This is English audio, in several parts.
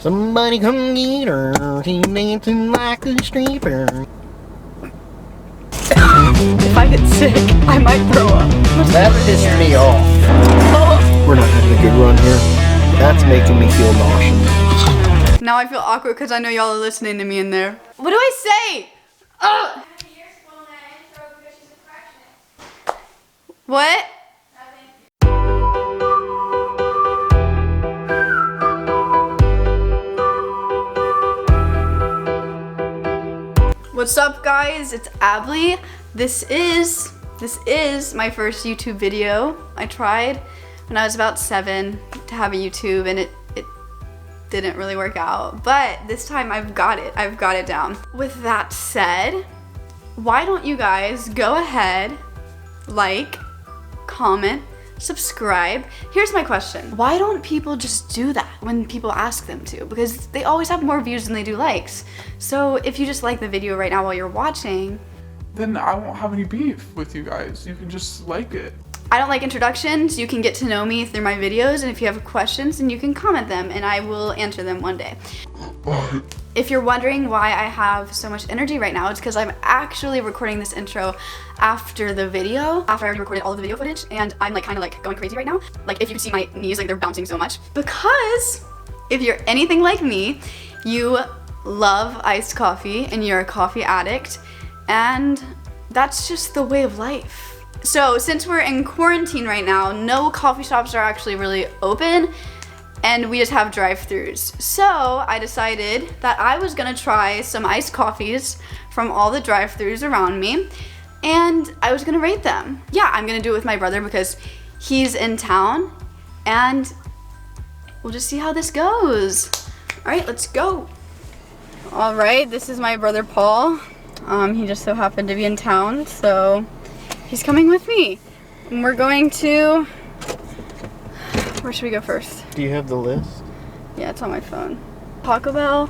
Somebody come get her. She's dancing like a stripper. If I get sick, I might throw up. That pissed me off. Oh. We're not having a good run here. That's making me feel nauseous. Now I feel awkward because I know y'all are listening to me in there. What do I say? Oh. What? What's up, guys? It's Ably. This is my first YouTube video. I tried when I was about 7 to have a YouTube and it didn't really work out. But this time I've got it down. With that said, why don't you guys go ahead, like, comment, subscribe. Here's my question. Why don't people just do that when people ask them to? Because they always have more views than they do likes. So if you just like the video right now while you're watching, then I won't have any beef with you guys. You can just like it. I don't like introductions. You can get to know me through my videos, and if you have questions, then you can comment them and I will answer them one day. If you're wondering why I have so much energy right now, it's because I'm actually recording this intro after the video, after I already recorded all of the video footage, and I'm like kind of like going crazy right now. Like if you can see my knees, like they're bouncing so much. Because if you're anything like me, you love iced coffee and you're a coffee addict, and that's just the way of life. So since we're in quarantine right now, no coffee shops are actually really open, and we just have drive-thrus. So I decided that I was gonna try some iced coffees from all the drive-thrus around me, and I was gonna rate them. Yeah, I'm gonna do it with my brother because he's in town, and we'll just see how this goes. All right, let's go. All right, this is my brother Paul. He just so happened to be in town, so he's coming with me. And we're going to, where should we go first? Do you have the list? Yeah, it's on my phone. Taco Bell.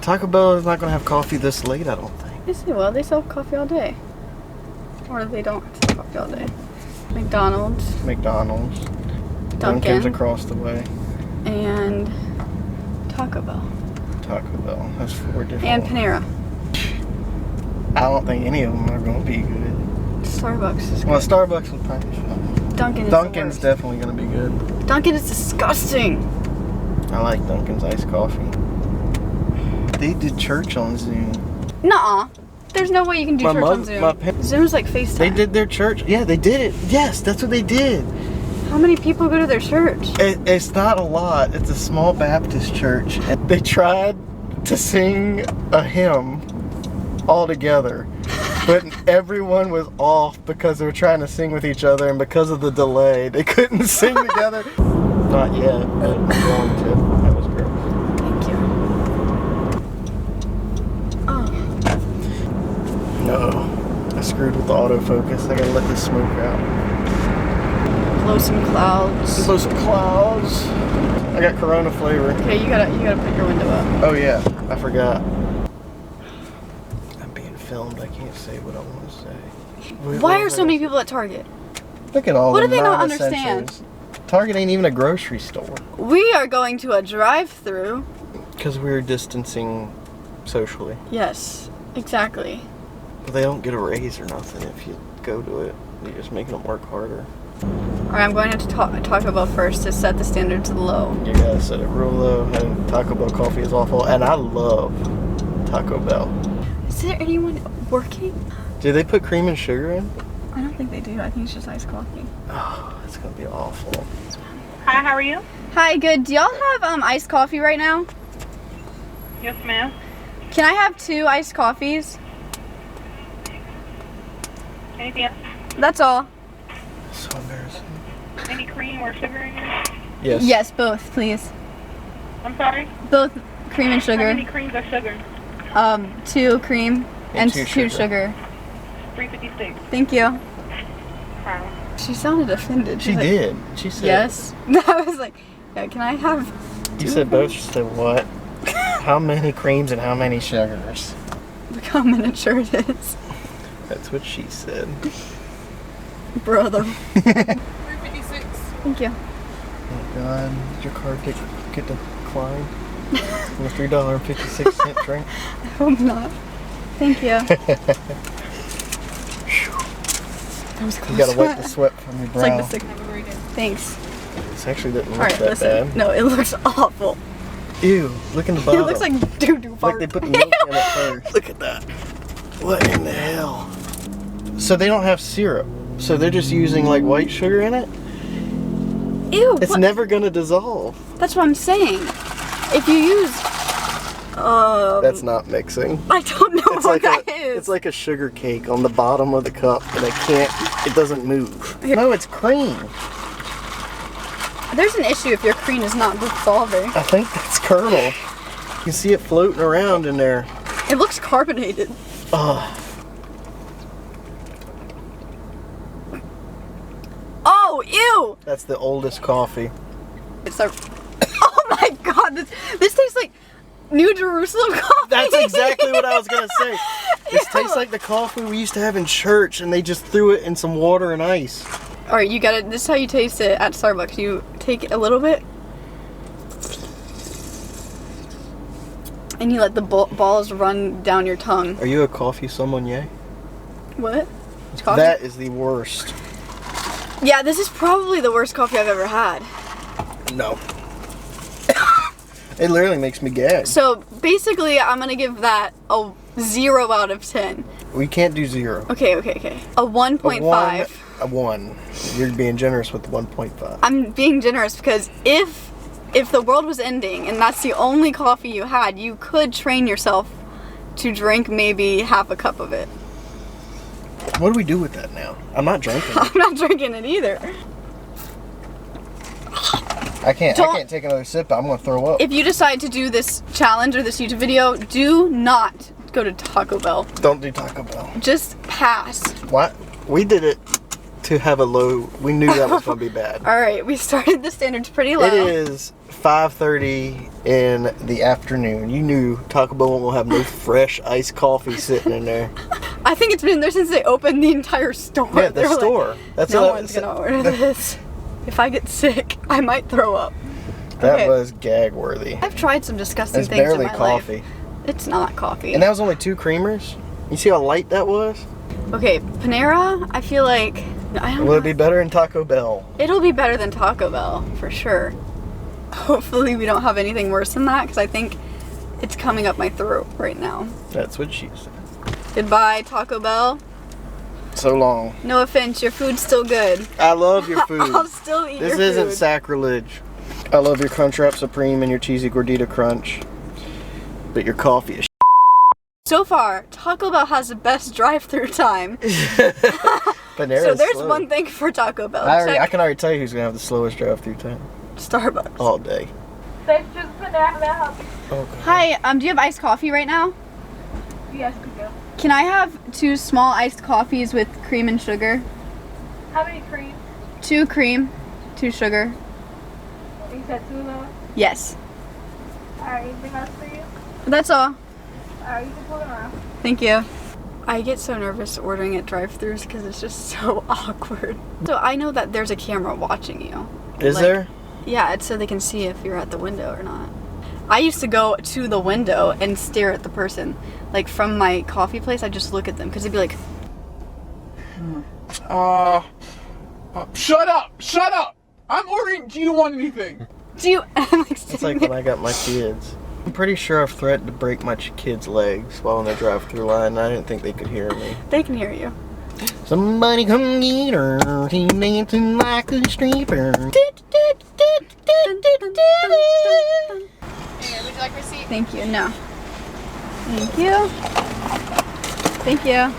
Taco Bell is not going to have coffee this late, I don't think. Yes, they will. They sell coffee all day. Or they don't sell coffee all day. McDonald's. McDonald's. Dunkin'. Across the way. And Taco Bell. Taco Bell. That's 4 different And ones. Panera. I don't think any of them are going to be good. Starbucks is good. Well, Starbucks will probably shop. Dunkin's definitely going to be good. Dunkin' is disgusting. I like Dunkin's iced coffee. They did church on Zoom. Nuh-uh. There's no way you can do church on Zoom. Zoom's like FaceTime. They did their church. Yeah, they did it. Yes, that's what they did. How many people go to their church? It's not a lot. It's a small Baptist church. And they tried to sing a hymn all together. But everyone was off because they were trying to sing with each other, and because of the delay, they couldn't sing together. Not yet, but I'm going to. That was great. Thank you. Oh. No, I screwed with the autofocus. I gotta let this smoke out. Blow some clouds. Blow some clouds. I got Corona flavor. Okay, you gotta put your window up. Oh yeah, I forgot. Filmed, I can't say what I want to say. Why are so many people at Target? Look at all what the do they not understand? Target ain't even a grocery store. We are going to a drive-thru. Because we're distancing socially. Yes, exactly. But they don't get a raise or nothing if you go to it. You're just making them work harder. Alright, I'm going to Taco Bell first to set the standards low. You gotta set it real low, and Taco Bell coffee is awful, and I love Taco Bell. Is there anyone working? Do they put cream and sugar in? I don't think they do. I think it's just iced coffee. Oh, that's gonna be awful. Hi, how are you? Hi, good. Do y'all have iced coffee right now? Yes, ma'am. Can I have 2 iced coffees? Anything else? That's all. So embarrassing. Any cream or sugar in here? Yes. Yes, both, please. I'm sorry? Both cream and How sugar. many creams or sugar? 2 cream and 2 sugar. 356. Thank you. Wow. She sounded offended. She did. She said. Yes. I was like, yeah, can I have 2? You said both. She said what? How many creams and how many sugars? Look how miniature it is. That's what she said. Brother. 356. Thank you. Oh God, did your card get declined? A $3.56 drink. I hope not. Thank you. That was close. You gotta wipe the sweat from your It's brow. like the sick. Thanks. This actually didn't look Alright, that listen. bad. No, it looks awful. Ew, look in the bottom. It looks like doo-doo fart. Like they put the milk in it first. Look at that. What in the hell? So they don't have syrup. So they're just using like white sugar in it? Ew. It's what? never gonna dissolve. That's what I'm saying. If you use... That's not mixing. I don't know what that is. It's like a sugar cake on the bottom of the cup and it doesn't move. No, it's cream. There's an issue if your cream is not dissolving. I think that's kernel. You can see it floating around in there. It looks carbonated. Oh, Oh, ew! that's the oldest coffee. It's our... Oh my god, this tastes like New Jerusalem coffee. That's exactly what I was gonna say. This tastes like the coffee we used to have in church and they just threw it in some water and ice. Alright, you gotta, this is how you taste it at Starbucks. You take a little bit and you let the balls run down your tongue. Are you a coffee sommelier? What? It's coffee? That is the worst. Yeah, this is probably the worst coffee I've ever had. No. It literally makes me gag. So basically, I'm gonna give that a 0 out of 10. We can't do 0. Okay. A 1.5. A 1. You're being generous with the 1.5. I'm being generous because if the world was ending and that's the only coffee you had, you could train yourself to drink maybe half a cup of it. What do we do with that now? I'm not drinking. I'm not drinking it either. I can't take another sip. I'm gonna throw up. If you decide to do this challenge or this YouTube video, do not go to Taco Bell. Don't do Taco Bell. Just pass. What? We did it to have a low. We knew that was gonna be bad. All right, we started the standards pretty low. It is 5:30 in the afternoon. You knew Taco Bell won't have no fresh iced coffee sitting in there. I think it's been there since they opened the entire store. Yeah, They the were store. Like, That's no what one's gonna order this. If I get sick, I might throw up. That Okay. was gag worthy. I've tried some disgusting It's things in barely my coffee. life. It's not coffee. And that was only 2 creamers. You see how light that was? Okay, Panera, I feel like I don't Will know. it be better than Taco Bell? It'll be better than Taco Bell for sure. Hopefully we don't have anything worse than that because I think it's coming up my throat right now. That's what she said. Goodbye, Taco Bell. So long. No offense, your food's still good. I love your food. I'll still eat This your isn't food. sacrilege. I love your Crunchwrap Supreme and your Cheesy Gordita Crunch. But your coffee is So far, Taco Bell has the best drive-through time. Panera's So there's slow. one thing for Taco Bell. I Check can already tell you who's going to have the slowest drive-through time. Starbucks. All day. Let's just put that help. Okay. Hi, do you have iced coffee right now? Yes, we do. Can I have 2 small iced coffees with cream and sugar? How many cream? 2 cream, 2 sugar. You said 2 of those? Yes. Alright, anything else for you? That's all. Alright, you can pull them around. Thank you. I get so nervous ordering at drive-thrus because it's just so awkward. So I know that there's a camera watching you. Is Like, there? Yeah, it's so they can see if you're at the window or not. I used to go to the window and stare at the person. Like from my coffee place, I just look at them because they'd be like, Shut up! Shut up! I'm ordering. Do you want anything? "Do you?" I'm like, It's like when I got my kids. I'm pretty sure I've threatened to break my kids' legs while in the drive-through line. And I didn't think they could hear me. They can hear you. Somebody come get her. She's dancing like a stripper. Would you like receipt? Thank you. No. Thank you. Thank you.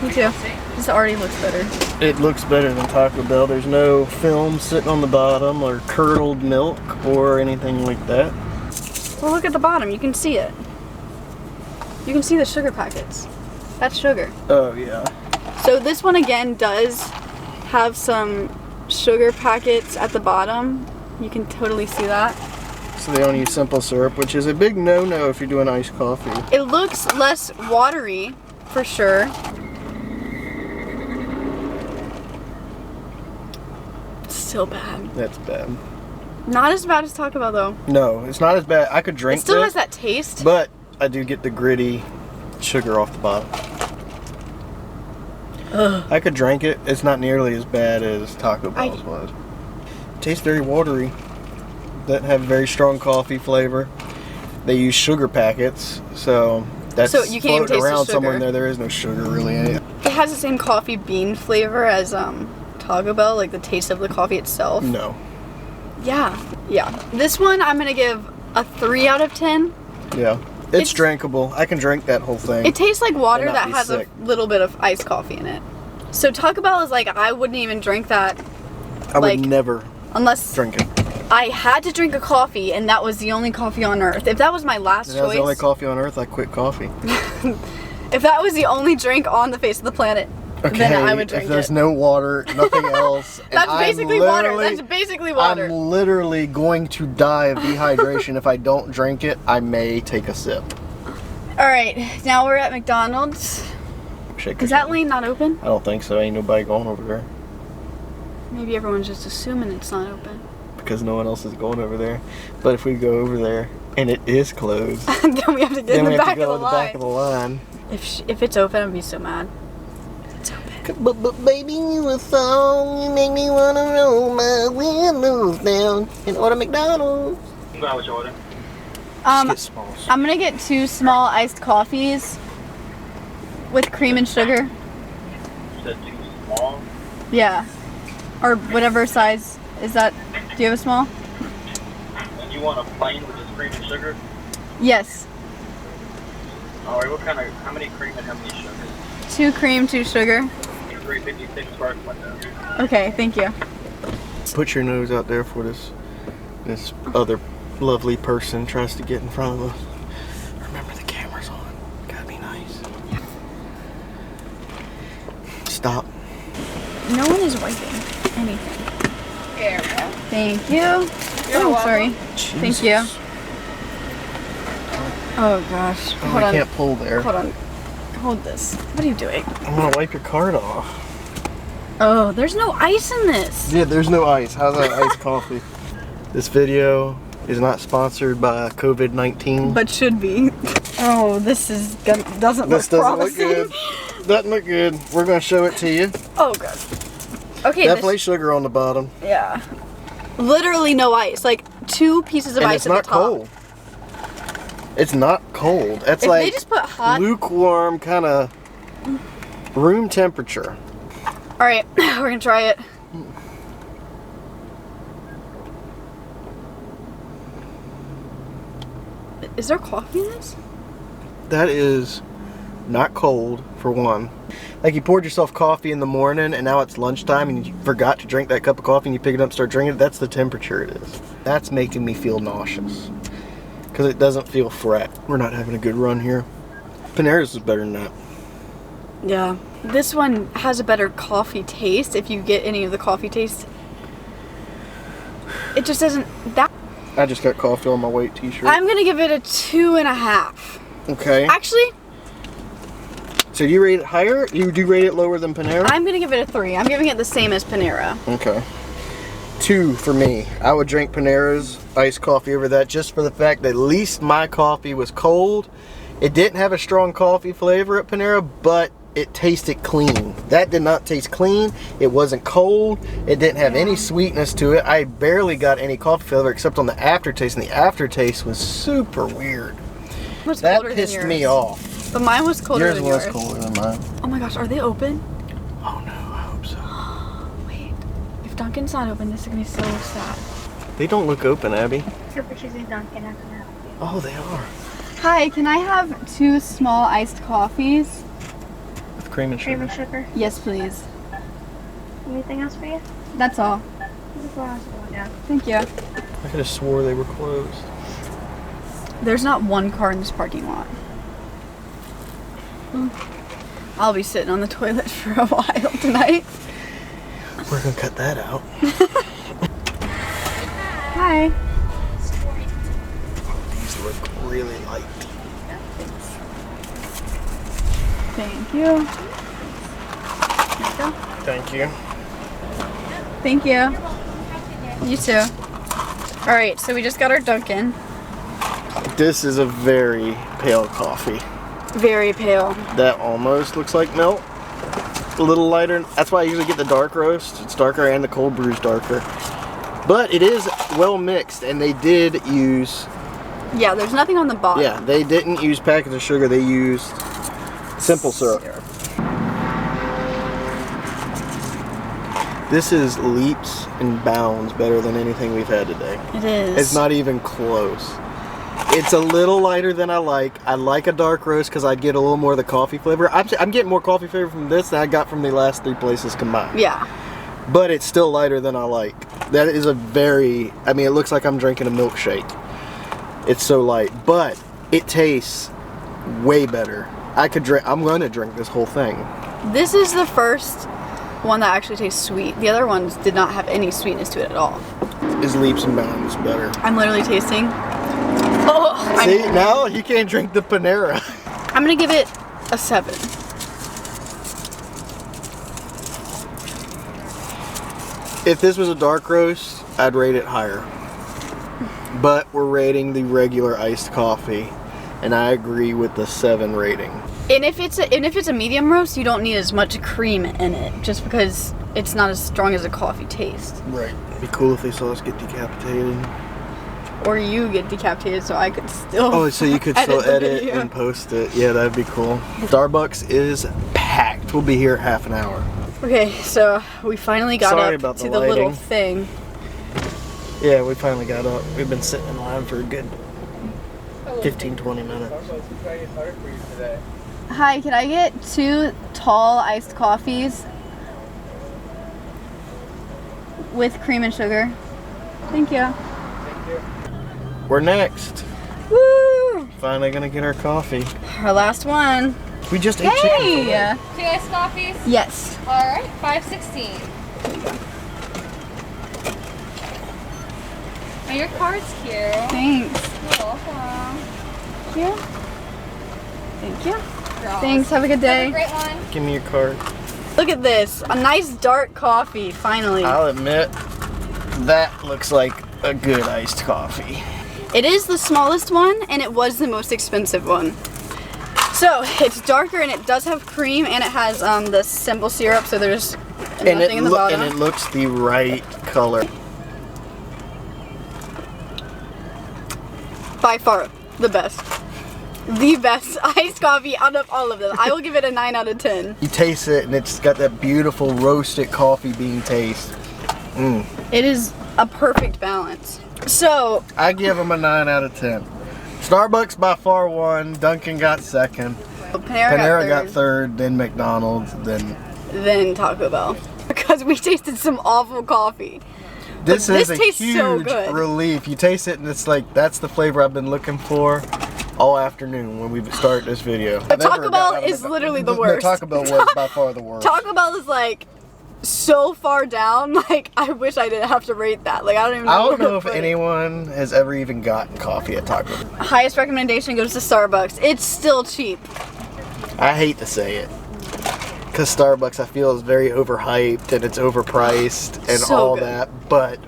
Me too. This already looks better. It looks better than Taco Bell. There's no film sitting on the bottom or curdled milk or anything like that. Well, look at the bottom. You can see it. You can see the sugar packets. That's sugar. Oh, yeah. So this one again does have some sugar packets at the bottom. You can totally see that. So they only use simple syrup, which is a big no-no if you're doing iced coffee. It looks less watery, for sure. It's still bad. That's bad. Not as bad as Taco Bell though. No, it's not as bad. I could drink It still that, has that taste. but I do get the gritty sugar off the bottom. Ugh. I could drink it. It's not nearly as bad as Taco Bell's was. It tastes very watery. Doesn't have very strong coffee flavor. They use sugar packets, so that's So you can't even floating taste the around somewhere in sugar. there. There is no sugar really in it. It has the same coffee bean flavor as Taco Bell, like the taste of the coffee itself. No. Yeah. This one I'm gonna give a 3 out of 10. Yeah. It's drinkable. I can drink that whole thing. It tastes like water And not that be has sick. a little bit of iced coffee in it. So Taco Bell is like, I wouldn't even drink that I like, would never unless drink it. I had to drink a coffee and that was the only coffee on earth. If that was my last If that was choice, the only coffee on earth, I quit coffee. if that was the only drink on the face of the planet, then I would drink if there's it. no water, nothing else. and That's basically water. literally- That's basically water. I'm literally going to die of dehydration if I don't drink it. I may take a sip. All right, now we're at McDonald's. Shake Is that lane not open? I don't think so. Ain't nobody going over there Maybe everyone's just assuming it's not open. because no one else is going over there. But if we go over there and it is closed, Then we have to get then in we the have back to of go the in the back of line. the line. If it's open, I'd be so mad. It's open. But baby, you a song. You make me wanna roll my windows down and order McDonald's. What's your order? Um, Just get smalls. I'm gonna get 2 small iced coffees with cream and sugar. You said too small. Yeah, or whatever size is that. Do you have a small? And you want a plain with just cream and sugar? Yes. Alright, how many cream and how many sugar? 2 cream, 2 sugar. 356 spark window. Okay, thank you. Put your nose out there for this other lovely person tries to get in front of us. Remember the camera's on. Gotta be nice. Stop. No one is wiping anything. Thank you. Oh, sorry. Thank you. Jesus. Oh gosh. Oh, Hold I on. can't pull there. Hold on. Hold this. What are you doing? I'm gonna wipe your card off. Oh, there's no ice in this. Yeah, there's no ice. How's that iced coffee? This video is not sponsored by COVID-19. But should be. Oh, this doesn't This look doesn't promising. look good. Doesn't look good. We're gonna show it to you. Oh god. Okay. Definitely sugar on the bottom. Yeah. Literally no ice. Like 2 pieces of And ice it's at not the top. cold. It's not cold. That's If like they just put hot. lukewarm, kind of room temperature. All right, we're gonna try it. Is there coffee in this? That is not cold, for one. Like you poured yourself coffee in the morning and now it's lunchtime and you forgot to drink that cup of coffee and you pick it up and start drinking it. That's the temperature it is. That's making me feel nauseous. Because it doesn't feel fresh. We're not having a good run here. Panera's is better than that. Yeah. This one has a better coffee taste if you get any of the coffee taste. It just doesn't. I just got coffee on my weight t-shirt. I'm gonna give it a 2.5. Okay. Actually, So do you rate it higher? You do rate it lower than Panera? I'm gonna give it a 3. I'm giving it the same as Panera. Okay. 2 for me. I would drink Panera's iced coffee over that just for the fact that at least my coffee was cold. It didn't have a strong coffee flavor at Panera, but it tasted clean. That did not taste clean. It wasn't cold. It didn't have any sweetness to it. I barely got any coffee flavor except on the aftertaste, and the aftertaste was super weird. What's That colder than pissed yours? me off. But mine was colder Yours than was yours. colder than mine. Oh my gosh, are they open? Oh no, I hope so. Wait, if Dunkin's not open, this is gonna be so sad. They don't look open, Abby. Super cheesy Dunkin', I can help you. Oh, they are. Hi, can I have 2 small iced coffees? With cream and Cream sugar. and sugar. Yes, please. Anything else for you? That's all. This last one, yeah. Thank you. I could have swore they were closed. There's not one car in this parking lot. I'll be sitting on the toilet for a while tonight. We're gonna cut that out. Hi. These look really light. Thank you. There you go. Thank you. Thank you. You too. All right, so we just got our Dunkin'. This is a very pale coffee. Very pale. That almost looks like milk. A little lighter. That's why I usually get the dark roast. It's darker and the cold brew's darker. But it is well mixed, and they did use... Yeah, there's nothing on the bottom. Yeah, they didn't use packets of sugar. They used simple syrup. This is leaps and bounds better than anything we've had today. It is. It's not even close. It's a little lighter than I like. I like a dark roast because I get a little more of the coffee flavor. I'm getting more coffee flavor from this than I got from the last 3 places combined. Yeah. But it's still lighter than I like. That is a very, I mean, it looks like I'm drinking a milkshake. It's so light, but it tastes way better. I'm going to drink this whole thing. This is the first one that actually tastes sweet. The other ones did not have any sweetness to it at all. Is leaps and bounds better. I'm literally tasting. Oh, See, now you can't drink the Panera. I'm gonna give it a 7. If this was a dark roast, I'd rate it higher. But we're rating the regular iced coffee, and I agree with the 7 rating. And if it's a medium roast, you don't need as much cream in it, just because it's not as strong as a coffee taste. Right. It'd be cool if they saw us get decapitated. Or you get decapitated, so I could still. Oh, so you could still the edit video. and post it. Yeah, that'd be cool. Starbucks is packed. We'll be here half an hour. Okay, so we finally got Sorry up about to the the little lighting. thing. Yeah, we finally got up. We've been sitting in line for a good 15, 20 minutes. Hi, can I get 2 tall iced coffees with cream and sugar? Thank you. We're next. Woo! Finally gonna get our coffee. Our last one. We just ate chicken. Hey! 2 iced coffees? Yes. Alright, $5.16. Oh, your card's cute. Thanks. You're welcome. Thank you. Thank you. Girls. Thanks. Have a good Have a day. great one. Give me your card. Look at this. A nice dark coffee, finally. I'll admit, that looks like a good iced coffee. It is the smallest one, and it was the most expensive one. So, it's darker, and it does have cream, and it has the simple syrup, so there's nothing in the bottom. And it looks the right color. By far, the best. The best iced coffee out of all of them. I will give it a 9 out of 10. You taste it, and it's got that beautiful roasted coffee bean taste. Mm. It is a perfect balance. So, I give them a 9 out of 10. Starbucks by far won. Dunkin' got second. Panera got third. Then McDonald's. then Taco Bell. Because we tasted some awful coffee. This But is this a tastes so huge good. relief. You taste it, and it's like that's the flavor I've been looking for all afternoon when we started this video. But Taco Bell is literally the worst. No, Taco Bell was by far the worst. Taco Bell is like so far down. Like, I wish I didn't have to rate that. Like, I don't even know. I don't where to know if put it. anyone has ever even gotten coffee at Taco Bell. Highest recommendation goes to Starbucks. It's still cheap. I hate to say it, because Starbucks I feel is very overhyped and it's overpriced and So all good. that, but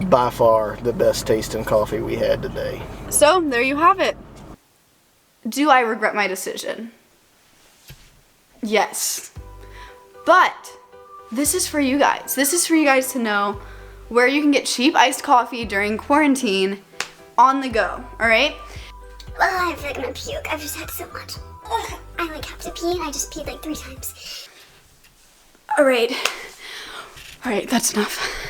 by far the best tasting coffee we had today. So, there you have it. Do I regret my decision? Yes. But this is for you guys. This is for you guys to know where you can get cheap iced coffee during quarantine on the go, all right? I feel like I'm gonna puke. I've just had so much. Ugh. I like have to pee and I just peed like 3 times. All right, that's enough.